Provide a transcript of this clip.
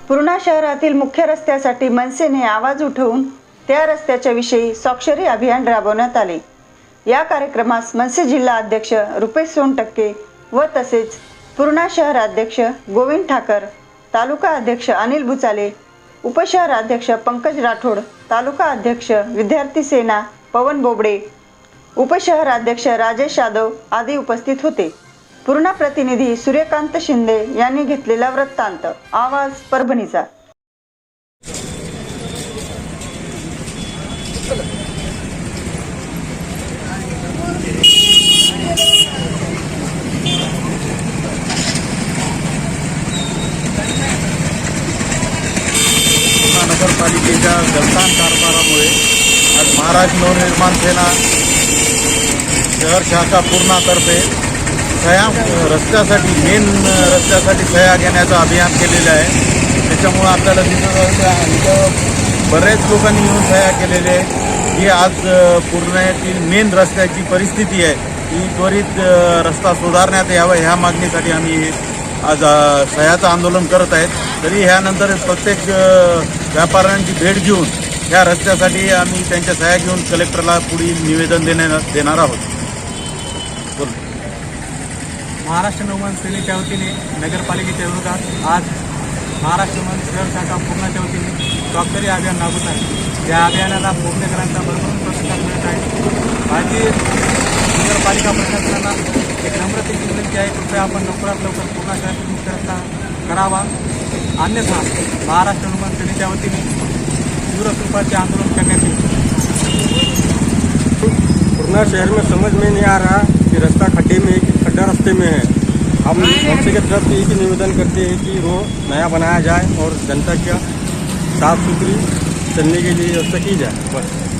पूर्णा शहरातील मुख्य रस्त्यासाठी मनसेने आवाज उठवून त्या रस्त्याच्या विषयी स्वाक्षरी अभियान राबवण्यात आले। या कार्यक्रमास मनसे जिल्हा अध्यक्ष रुपेश सोनटक्के व तसेच पूर्णा शहर अध्यक्ष गोविंद ठाकर, तालुका अध्यक्ष अनिल बुचाले, उपशहर अध्यक्ष पंकज राठोड, तालुका अध्यक्ष विद्यार्थी सेना पवन बोबडे, उपशहर अध्यक्ष राजेश यादव आदी उपस्थित होते। पूर्णा प्रतिनिधी सूर्यकांत शिंदे यांनी घेतलेला वृत्तांत। आवाज परभणीचा। नगरपालिकेच्या गलथान कारभारामुळे आज महाराष्ट्र नवनिर्माण सेना शहर शाखा पूर्णातर्फे सह्या मेन रस्त्यासाठी सह्या घेण्याचं अभियान केलेलं आहे। त्याच्यामुळे आपल्याला तिथं बरेच लोकांनी येऊन सह्या केलेले आहे की आज पूर्णेतील मेन रस्त्याची परिस्थिती आहे ही त्वरित रस्ता सुधारण्यात यावा, ह्या मागणीसाठी आम्ही आज सह्याचं आंदोलन करत आहेत। तरी ह्यानंतर प्रत्येक व्यापाऱ्यांची भेट घेऊन ह्या रस्त्यासाठी आम्ही त्यांच्या सह्या घेऊन कलेक्टरला पुढील निवेदन देणार आहोत। महाराष्ट्र नवनिर्माण सेनेच्या वतीने नगरपालिकेच्या विरोधात आज महाराष्ट्र नवनिर्माण शहर शाखा पूर्णाच्या वतीने स्वाक्षरी अभियान राबवत आहे। या अभियानाला पुणेकरांचा भरभरून प्रतिसाद मिळत आहे। भारतीय नगरपालिका प्रशासनाला एक नम्रतेची विनंती आहे, कृपया आपण लवकरात लवकर पूर्णा शहरातील मुख्य रस्ता करावा, अन्यथा महाराष्ट्र नवनिर्माण सेनेच्या वतीने तीव्र स्वरूपाचे आंदोलन करण्यात येईल। पूर्णा शहर में समझ में नहीं आ रहा कि रास्ता खड्डे में कि खड्डा रास्ते में है। हम मनसे की तरफ से एक ही निवेदन करते हैं कि रोड नया बनाया जाए और जनता की साफ सुथरी चलने के लिए व्यवस्था की जाए। बस।